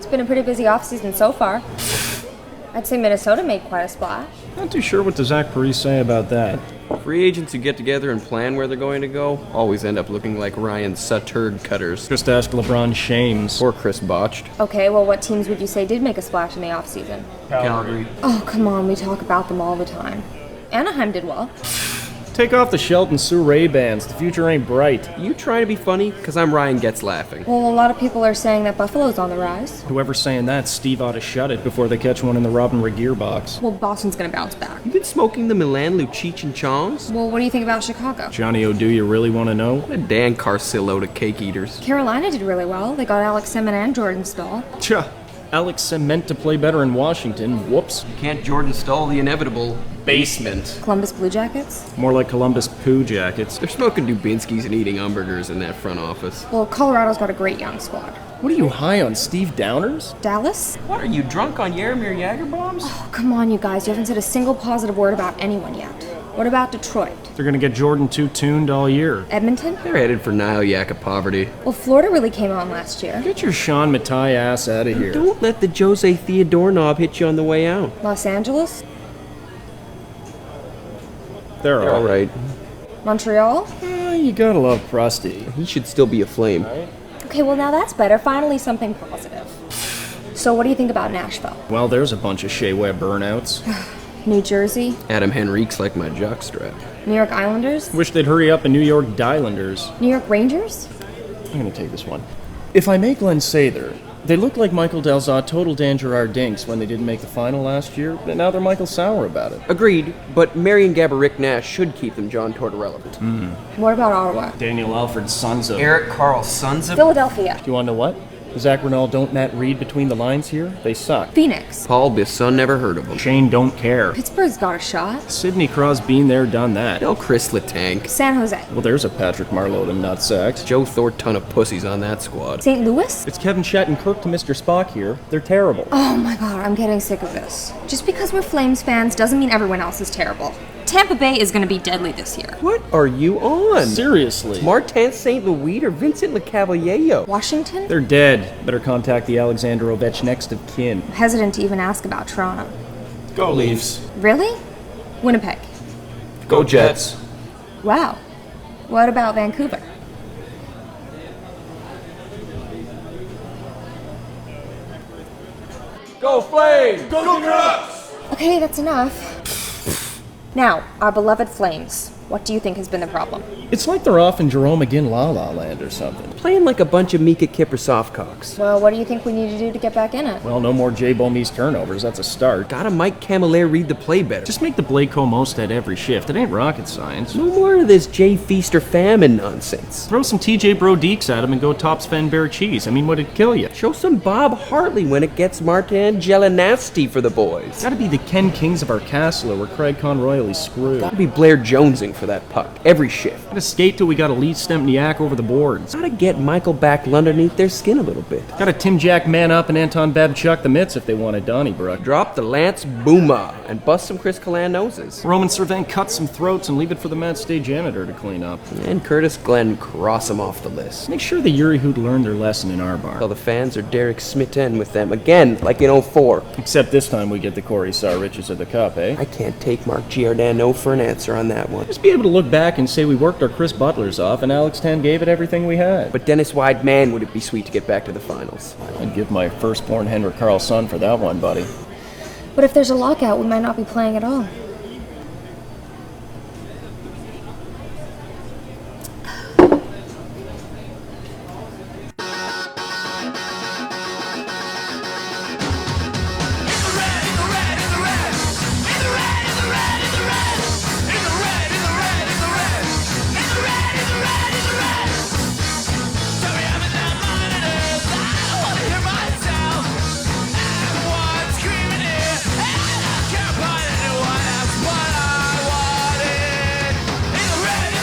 It's been a pretty busy offseason so far. I'd say Minnesota made quite a splash. Not too sure what does Zach Parise say about that. Free agents who get together and plan where they're going to go always end up looking like Ryan Suturd cutters. Just ask LeBron James. Or Chris Botched. Okay, well, what teams would you say did make a splash in the offseason? Calgary. Oh, come on, we talk about them all the time. Anaheim did well. Take off the Shelton Sue Ray-Bans. The future ain't bright. You trying to be funny? Because I'm Ryan Gets Laughing. Well, a lot of people are saying that Buffalo's on the rise. Whoever's saying that, Steve ought to shut it before they catch one in the Robin Regeer box. Well, Boston's gonna bounce back. You been smoking the Milan Lucic and Chongs? Well, what do you think about Chicago? Johnny O'Do, you really want to know? What a Dan Carcillo to cake eaters. Carolina did really well. They got Alex Semin and Jordan Stahl. Tcha, Alex Sim meant to play better in Washington. Whoops. You can't Jordan Stall the inevitable basement. Columbus Blue Jackets? More like Columbus Poo Jackets. They're smoking Dubinskis and eating hamburgers in that front office. Well, Colorado's got a great young squad. What are you high on, Steve Downers? Dallas? What, are you drunk on Yaromir Jagr bombs? Oh, come on, you guys. You haven't said a single positive word about anyone yet. What about Detroit? They're gonna get Jordan too tuned all year. Edmonton? They're headed for Nile Yak of poverty. Well, Florida really came on last year. Get your Sean Matai ass out of here. Don't let the Jose Theodore knob hit you on the way out. Los Angeles? They're All right. Montreal? You gotta love Prusty. He should still be aflame. Okay, well, now that's better. Finally, something positive. So, what do you think about Nashville? Well, there's a bunch of Shea Webb burnouts. New Jersey? Adam Henrique's like my jockstrap. New York Islanders? Wish they'd hurry up in New York Dylanders. New York Rangers? I'm gonna take this one. If I may Glenn Sather, they looked like Michael Delzot total Dan Gerard dinks when they didn't make the final last year, but now they're Michael Sauer about it. Agreed, but Marion Gaborik Nash should keep them John Tortorella relevant. What about Ottawa? Daniel Alfred Sonzo. Eric Carl Sons of Philadelphia? Do you want to know what? Zach Renault don't Matt read between the lines here? They suck. Phoenix? Paul Bisson, never heard of him. Shane don't care. Pittsburgh's got a shot. Sidney Crosby been there, done that. Del Chris Letang. San Jose? Well, there's a Patrick Marleau to nutsacks. Joe Thor ton of pussies on that squad. St. Louis? It's Kevin Shattenkirk to Mr. Spock here. They're terrible. Oh my god, I'm getting sick of this. Just because we're Flames fans doesn't mean everyone else is terrible. Tampa Bay is going to be deadly this year. What are you on? Seriously. Martin St. Louis or Vincent LeCavalier? Washington? They're dead. Better contact the Alexander Ovechkin next of kin. I'm hesitant to even ask about Toronto. Go Leafs. Really? Winnipeg? Go Jets. Wow. What about Vancouver? Go Flames! Go Canucks! Okay, that's enough. Now, our beloved Flames. What do you think has been the problem? It's like they're off in Jerome McGinn La La Land or something. Playing like a bunch of Mika Kipper softcocks. Well, what do you think we need to do to get back in it? Well, no more Jay Bomey's turnovers. That's a start. Gotta Mike Camilleri read the play better. Just make the Blake Comostead every shift. It ain't rocket science. No more of this Jay Feaster famine nonsense. Throw some TJ Brodeeks at him and go top Sven Bear cheese. I mean, would it kill you? Show some Bob Hartley when it gets Martin Jelinasti for the boys. Gotta be the Ken Kings of our castle or Craig Conroyally screwed. Gotta be Blair Jonesing for that puck. Every shift. Gotta skate till we got Elite Stempniak over the boards. Gotta get Michael back underneath their skin a little bit. Gotta Tim Jack man up and Anton Babchuk the mitts if they wanted Donnybrook. Drop the Lance Booma and bust some Chris Callan noses. Roman Servant cut some throats and leave it for the Mad State janitor to clean up. And Curtis Glenn cross him off the list. Make sure the Yuri who'd learned their lesson in our bar. Tell the fans are Derek Smitten with them again, like in 04. Except this time we get the Corey Sar Riches of the Cup, eh? I can't take Mark Giordano for an answer on that one. Just be able to look back and say we worked our Chris Butlers off and Alex Tan gave it everything we had. But Dennis Wide, man, would it be sweet to get back to the finals. I'd give my firstborn Henrik Carlson for that one, buddy. But if there's a lockout, we might not be playing at all.